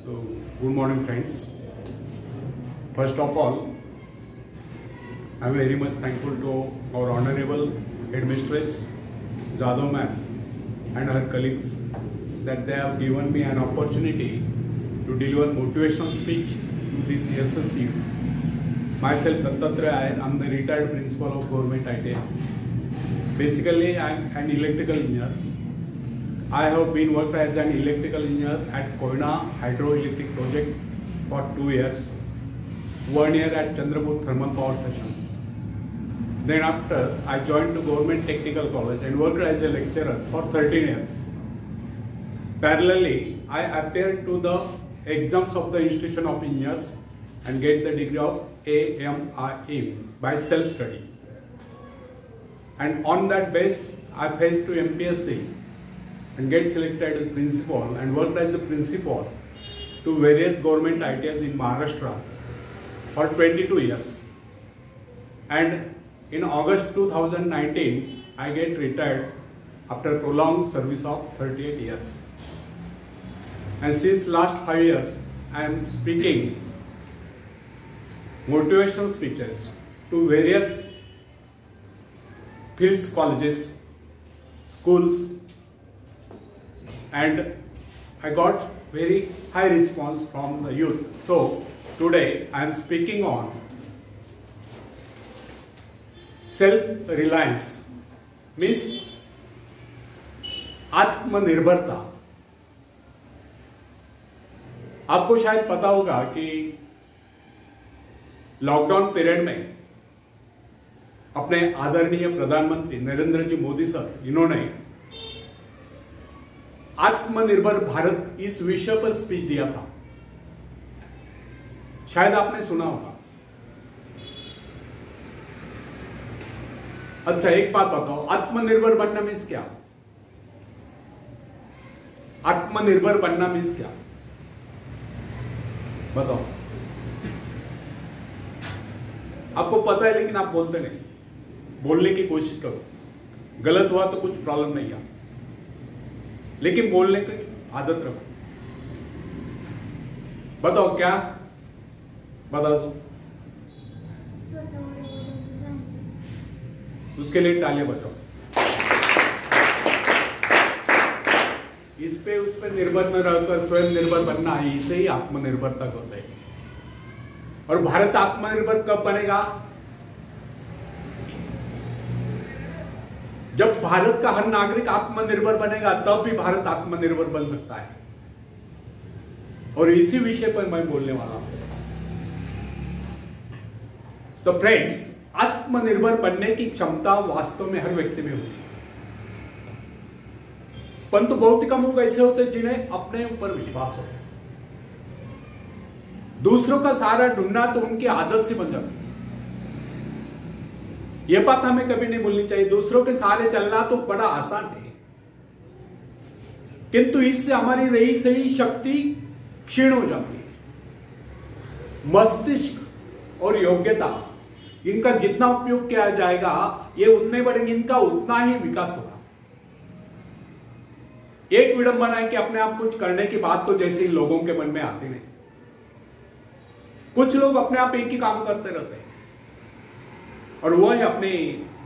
So, good morning, friends. First of all, I am very much thankful to our Honorable Headmistress Jadhav ma'am and her colleagues that they have given me an opportunity to deliver motivational speech to this SSU. Myself, Dattatreya Iyer, I am the retired principal of Government ITI. Basically, I am an electrical engineer. I have been worked as an electrical engineer at Koyna Hydroelectric Project for 2 years, 1 year at Chandrapur Thermal Power Station. Then after, I joined the Government Technical College and worked as a lecturer for 13 years. Parallelly, I appeared to the exams of the Institution of Engineers and get the degree of AMIE by self-study. And on that base, I faced to MPSC and get selected as principal and worked as a principal to various government ITIs in Maharashtra for 22 years. And in August 2019, I get retired after prolonged service of 38 years. And since last 5 years, I am speaking motivational speeches to various fields, colleges, schools, and I got very high response from the youth. So today I am speaking on self-reliance, means आत्मनिर्भरता. आपको शायद पता होगा कि lockdown period में अपने आदरणीय प्रधानमंत्री नरेंद्र जी मोदी सर, इन्होंने आत्मनिर्भर भारत इस विषय पर स्पीच दिया था. शायद आपने सुना होगा. अच्छा, एक बात बताओ, आत्मनिर्भर बनना मीन्स क्या? आत्मनिर्भर बनना मीन्स क्या? बताओ. आपको पता है लेकिन आप बोलते नहीं. बोलने की कोशिश करो. गलत हुआ तो कुछ प्रॉब्लम नहीं है, लेकिन बोलने की आदत रखो. बताओ क्या? बता दो. उसके लिए तालियां बजाओ. इस पे उस पे निर्भर न रहकर स्वयं निर्भर बनना है, इसे ही आत्मनिर्भरता कहते हैं. और भारत आत्मनिर्भर कब बनेगा? जब भारत का हर नागरिक आत्मनिर्भर बनेगा, तब भी भारत आत्मनिर्भर बन सकता है. और इसी विषय पर मैं बोलने वाला हूं. तो फ्रेंड्स, आत्मनिर्भर बनने की क्षमता वास्तव में हर व्यक्ति में होती है, परंतु बहुत कम लोग ऐसे होते हैं जिन्हें अपने ऊपर विश्वास हो. दूसरों का सहारा ढूंढना तो उनकी आदत से बन जाती है. यह बात हमें कभी नहीं भूलनी चाहिए. दूसरों के सहारे चलना तो बड़ा आसान है, किंतु इससे हमारी रही सही शक्ति क्षीण हो जाती है. मस्तिष्क और योग्यता, इनका जितना उपयोग किया जाएगा, ये उतने बढ़ेंगे, इनका उतना ही विकास होगा. एक विडंबना है कि अपने आप कुछ करने की बात तो जैसे ही लोगों के मन में आती नहीं. कुछ लोग अपने आप एक ही काम करते रहते हैं, और वह है अपनी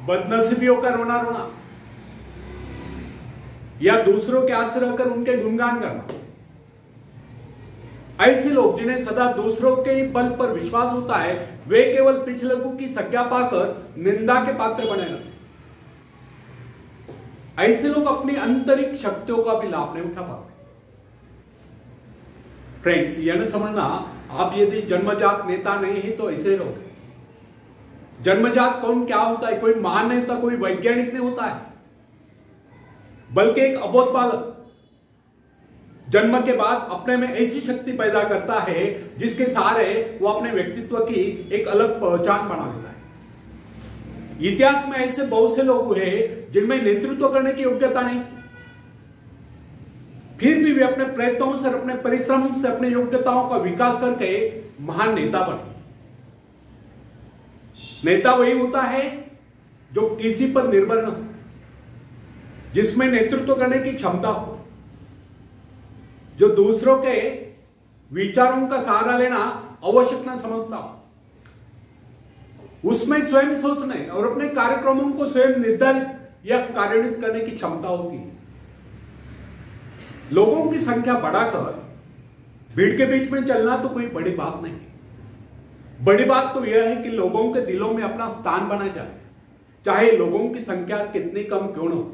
बदनसीबियों का रोना रोना, या दूसरों के आस रहकर उनके गुणगान करना. ऐसे लोग जिन्हें सदा दूसरों के बल पर विश्वास होता है, वे केवल पिछलकों की संज्ञा पाकर निंदा के पात्र बने रहते. ऐसे लोग अपनी आंतरिक शक्तियों का भी लाभ नहीं उठा पाते. फ्रेंड्स, यह न समझना आप यदि जन्मजात नेता नहीं है तो ऐसे लोग. जन्मजात कौन क्या होता है? कोई महान नहीं होता, कोई वैज्ञानिक नहीं होता है, बल्कि एक अबोध बालक जन्म के बाद अपने में ऐसी शक्ति पैदा करता है जिसके सहारे वो अपने व्यक्तित्व की एक अलग पहचान बना लेता है. इतिहास में ऐसे बहुत से लोग हुए जिनमें नेतृत्व करने की योग्यता नहीं, फिर भी वे अपने प्रयत्नों से, अपने परिश्रम से, अपने योग्यताओं का विकास करके महान नेता बने. नेता वही होता है जो किसी पर निर्भर न हो, जिसमें नेतृत्व करने की क्षमता हो, जो दूसरों के विचारों का सहारा लेना आवश्यक न समझता हूं। उसमें स्वयं सोचने और अपने कार्यक्रमों को स्वयं निर्धारित या कार्यान्वित करने की क्षमता होती है। लोगों की संख्या बढ़ाकर भीड़ के बीच में चलना तो कोई बड़ी बात नहीं। बड़ी बात तो यह है कि लोगों के दिलों में अपना स्थान बना जाए, चाहे लोगों की संख्या कितनी कम क्यों न हो।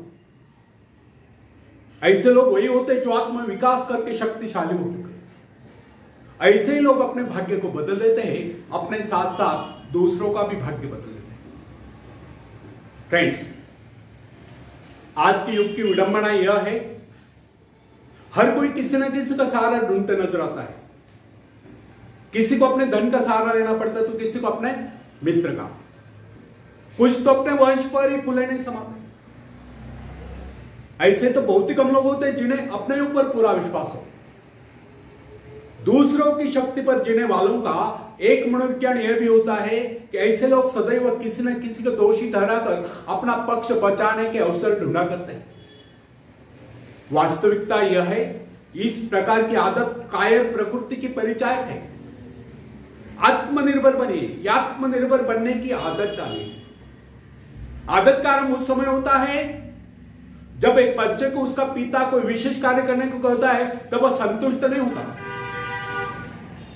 ऐसे लोग वही होते जो आत्म विकास करके शक्तिशाली हो चुके। ऐसे ही लोग अपने भाग्य को बदल देते हैं, अपने साथ साथ दूसरों का भी भाग्य बदल देते हैं। फ्रेंड्स, आज के युग की विडंबना यह है, हर कोई किसी न किसी का सहारा ढूंढते नजर आता है। किसी को अपने धन का सहारा लेना पड़ता है तो किसी को अपने मित्र का। कुछ तो अपने वंश पर ही फूले नहीं समाते। ऐसे तो बहुत ही कम लोग होते हैं जिन्हें अपने ऊपर पूरा विश्वास हो। दूसरों की शक्ति पर जीने वालों का एक मनोविज्ञान यह भी होता है कि ऐसे लोग सदैव किसी न किसी को दोषी ठहराकर अपना पक्ष बचाने के अवसर ढूंढा करते हैं। वास्तविकता यह है, इस प्रकार की आदत कायर प्रकृति की परिचायक है। आत्मनिर्भर बनिए, आत्मनिर्भर बनने की आदत डालिए। आदत का आरंभ उस समय होता है जब एक बच्चे को उसका पिता कोई विशेष कार्य करने को कहता है, तब वह संतुष्ट नहीं होता।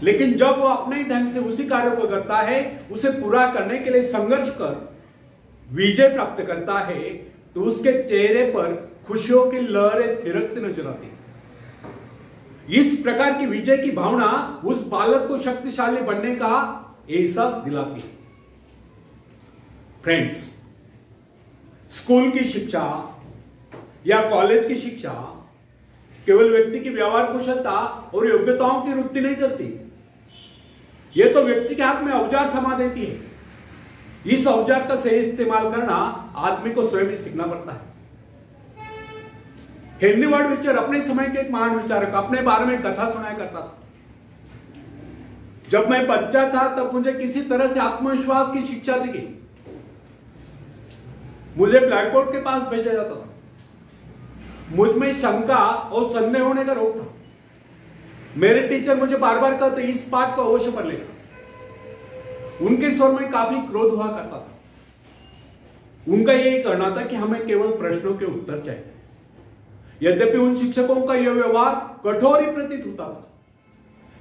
लेकिन जब वो अपने ढंग से उसी कार्य को करता है, उसे पूरा करने के लिए संघर्ष कर विजय प्राप्त करता है, तो उसके चेहरे पर खुशियों की लहरें थिरकती नजर आती है। इस प्रकार की विजय की भावना उस बालक को शक्तिशाली बनने का एहसास दिलाती है। फ्रेंड्स, स्कूल की शिक्षा या कॉलेज की शिक्षा केवल व्यक्ति की व्यवहार कुशलता और योग्यताओं की वृद्धि नहीं करती, यह तो व्यक्ति के हाथ में औजार थमा देती है। इस औजार का सही इस्तेमाल करना आदमी को स्वयं ही सीखना पड़ता है। हेनरी वार्ड बीचर अपने समय के एक महान विचारक अपने बारे में कथा सुनाया करता था। जब मैं बच्चा था तब मुझे किसी तरह से आत्मविश्वास की शिक्षा दी गई। मुझे ब्लैक बोर्ड के पास भेजा जाता था। मुझ में शंका और संदेह होने का रोग था। मेरे टीचर मुझे बार बार कहते, इस पाठ को अवश्य पढ़ लेना। उनके स्वर में काफी क्रोध हुआ करता था। उनका यही कहना था कि हमें केवल प्रश्नों के उत्तर चाहिए। यद्यपि उन शिक्षकों का यह व्यवहार कठोर ही प्रतीत होता था,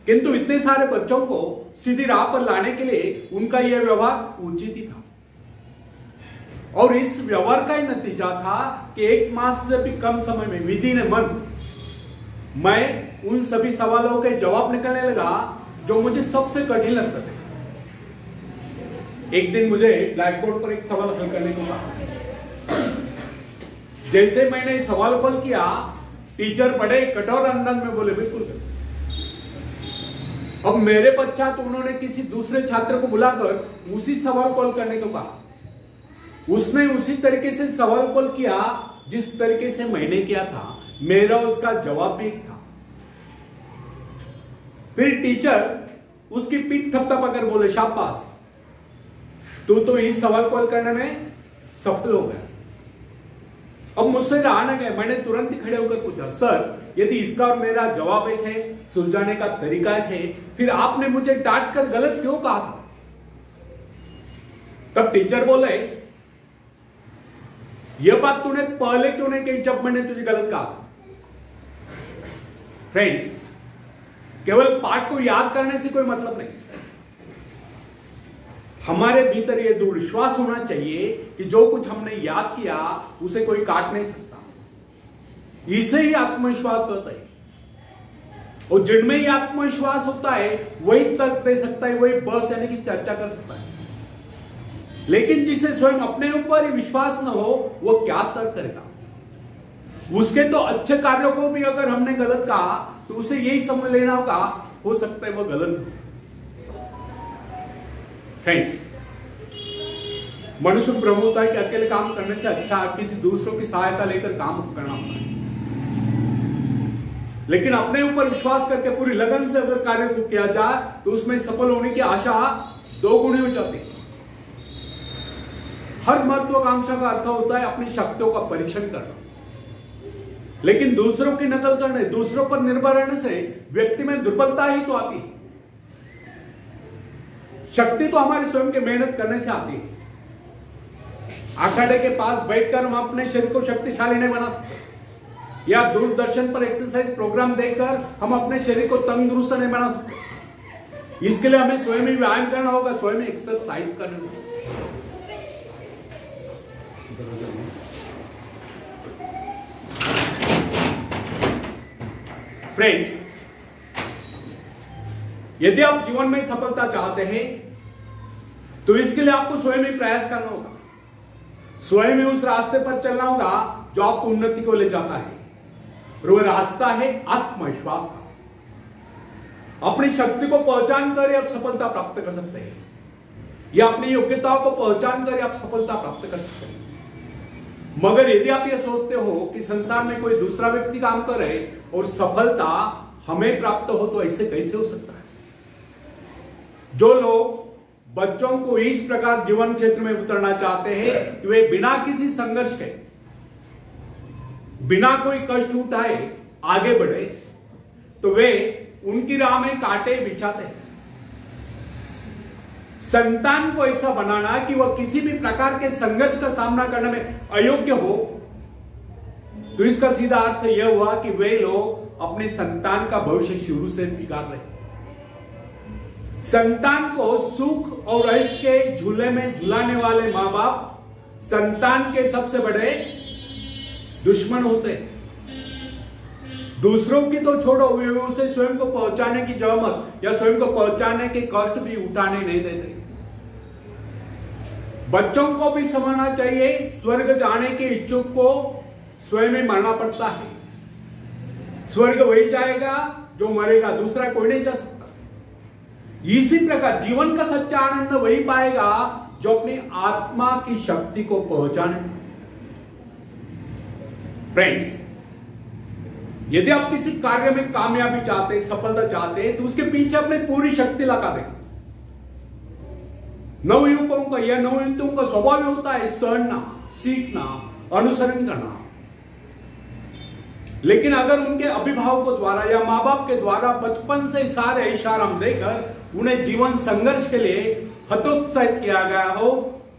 किंतु इतने सारे बच्चों को सीधी राह पर लाने के लिए उनका यह व्यवहार उचित ही था। और इस व्यवहार का ही नतीजा था कि 1 मास से भी कम समय में विदिन ए मंथ मैं उन सभी सवालों के जवाब निकलने लगा जो मुझे सबसे कठिन लगते थे। एक दिन मुझे ब्लैक बोर्ड पर एक सवाल हल करने को कहा। जैसे मैंने सवाल हल किया, टीचर बड़े कठोर अंदाज में बोले, बिल्कुल। अब मेरे पश्चात उन्होंने किसी दूसरे छात्र को बुलाकर उसी सवाल को हल करने को कहा। उसने उसी तरीके से सवाल हल किया जिस तरीके से मैंने किया था। मेरा उसका जवाब भी था। फिर टीचर उसकी पीठ थपथपाकर बोले, शाबाश, तू तो इस सवाल को हल करने में सफल हो गया। अब मुझसे रहा न गया, मैंने तुरंत ही खड़े होकर पूछा, सर, यदि इसका और मेरा जवाब एक है, सुलझाने का तरीका एक है, फिर आपने मुझे डांट कर गलत क्यों कहा था? तब टीचर बोले, यह बात तूने पहले क्यों नहीं कही जब मैंने तुझे गलत कहा? फ्रेंड्स, केवल पाठ को याद करने से कोई मतलब नहीं। हमारे भीतर यह दृढ़ विश्वास होना चाहिए कि जो कुछ हमने याद किया उसे कोई काट नहीं सकता। इसे ही आत्मविश्वास कहता है। और जिनमें ही आत्मविश्वास होता है वही तर्क दे सकता है, वही बस यानी कि चर्चा कर सकता है। लेकिन जिसे स्वयं अपने ऊपर ही विश्वास न हो, वो क्या तर्क करेगा? उसके तो अच्छे कार्यों को भी अगर हमने गलत कहा तो उसे यही समझ लेना होगा, हो सकता है वो गलत हो। फ्रेंड्स, मनुष्य भ्रम होता है कि अकेले काम करने से अच्छा किसी दूसरों की सहायता लेकर काम करना होता है। लेकिन अपने ऊपर विश्वास करके पूरी लगन से अगर कार्य को किया जाए तो उसमें सफल होने की आशा 2 गुनी हो जाती है। हर महत्वाकांक्षा का अर्थ होता है अपनी शक्तियों का परीक्षण करना। लेकिन दूसरों की नकल करने, दूसरों पर निर्भर रहने से व्यक्ति में दुर्बलता ही तो आती है। शक्ति तो हमारे स्वयं के मेहनत करने से आती है। अखाड़े के पास बैठकर हम अपने शरीर को शक्तिशाली नहीं बना सकते, या दूरदर्शन पर एक्सरसाइज प्रोग्राम देखकर हम अपने शरीर को तंदुरुस्त नहीं बना सकते। इसके लिए हमें स्वयं ही व्यायाम करना होगा, स्वयं ही एक्सरसाइज करना होगा। फ्रेंड्स, यदि आप जीवन में सफलता चाहते हैं तो इसके लिए आपको स्वयं ही प्रयास करना होगा, स्वयं ही उस रास्ते पर चलना होगा जो आपको उन्नति को ले जाता है। और वह रास्ता है आत्मविश्वास का। अपनी शक्ति को पहचान कर आप सफलता प्राप्त कर सकते हैं, या अपनी योग्यताओं को पहचान कर आप सफलता प्राप्त कर सकते हैं। मगर यदि आप यह सोचते हो कि संसार में कोई दूसरा व्यक्ति काम करे और सफलता हमें प्राप्त हो, तो ऐसे कैसे हो सकता है? जो लोग बच्चों को इस प्रकार जीवन क्षेत्र में उतरना चाहते हैं कि वे बिना किसी संघर्ष के, बिना कोई कष्ट उठाए आगे बढ़े, तो वे उनकी राह में कांटे बिछाते हैं। संतान को ऐसा बनाना कि वह किसी भी प्रकार के संघर्ष का सामना करने में अयोग्य हो, तो इसका सीधा अर्थ यह हुआ कि वे लोग अपने संतान का भविष्य शुरू से बिगाड़ रहे हैं। संतान को सुख और ऐश के झूले में झुलाने वाले मां बाप संतान के सबसे बड़े दुश्मन होते हैं। दूसरों की तो छोड़ो, वे उसे स्वयं को पहुंचाने की जहमत या स्वयं को पहुंचाने के कष्ट भी उठाने नहीं देते। बच्चों को भी समझना चाहिए, स्वर्ग जाने के इच्छुक को स्वयं ही मरना पड़ता है। स्वर्ग वही जाएगा जो मरेगा, दूसरा कोई नहीं जा सकता। इसी प्रकार जीवन का सच्चा आनंद वही पाएगा जो अपनी आत्मा की शक्ति को पहचाने। फ्रेंड्स, यदि आप किसी कार्य में कामयाबी चाहते, सफलता चाहते, तो उसके पीछे अपनी पूरी शक्ति लगा दें। नवयुवकों का या नवयुवकों का स्वभाव होता है सहना, सीखना, अनुसरण करना। लेकिन अगर उनके अभिभावकों द्वारा या मां बाप के द्वारा बचपन से सारे इशारा देकर उन्हें जीवन संघर्ष के लिए हतोत्साहित किया गया हो,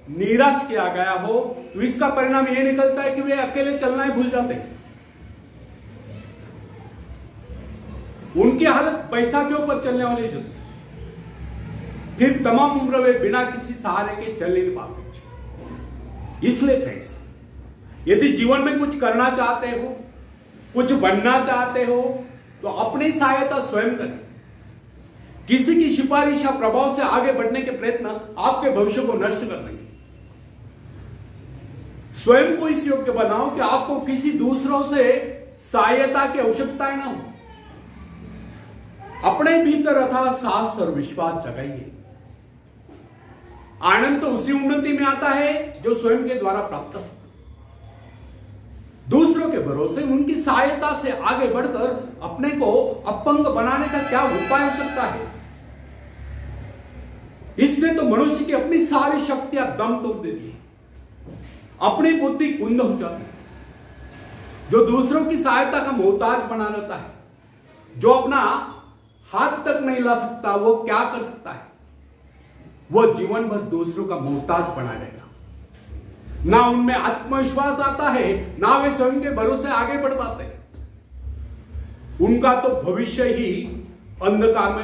निराश किया गया हो, तो इसका परिणाम यह निकलता है कि वे अकेले चलना ही भूल जाते हैं। उनकी हालत पैसा के ऊपर चलने वाली होती, फिर तमाम उम्र वे बिना किसी सहारे के चल नहीं पाते। इसलिए फ्रेंड्स, यदि जीवन में कुछ करना चाहते हो, कुछ बनना चाहते हो, तो अपनी सहायता स्वयं करें। किसी की सिफारिश या प्रभाव से आगे बढ़ने के प्रयत्न आपके भविष्य को नष्ट कर देंगे। स्वयं को इस योग्य बनाओ कि आपको किसी दूसरों से सहायता की आवश्यकता न हो। अपने भीतर अथाह साहस और विश्वास जगाइए। आनंद तो उसी उन्नति में आता है जो स्वयं के द्वारा प्राप्त हो। दूसरों के भरोसे, उनकी सहायता से आगे बढ़कर अपने को अपंग बनाने का क्या उपाय हो सकता है? इससे तो मनुष्य की अपनी सारी शक्तियां दम तोड़ देती है, अपनी बुद्धि कुंद हो जाती है। जो दूसरों की सहायता का मोहताज बना रहता है, जो अपना हाथ तक नहीं ला सकता, वो क्या कर सकता है? वो जीवन भर दूसरों का मोहताज बना रहेगा। ना उनमें आत्मविश्वास आता है, ना वे स्वयं के भरोसे आगे बढ़ पाते। उनका तो भविष्य ही अंधकार में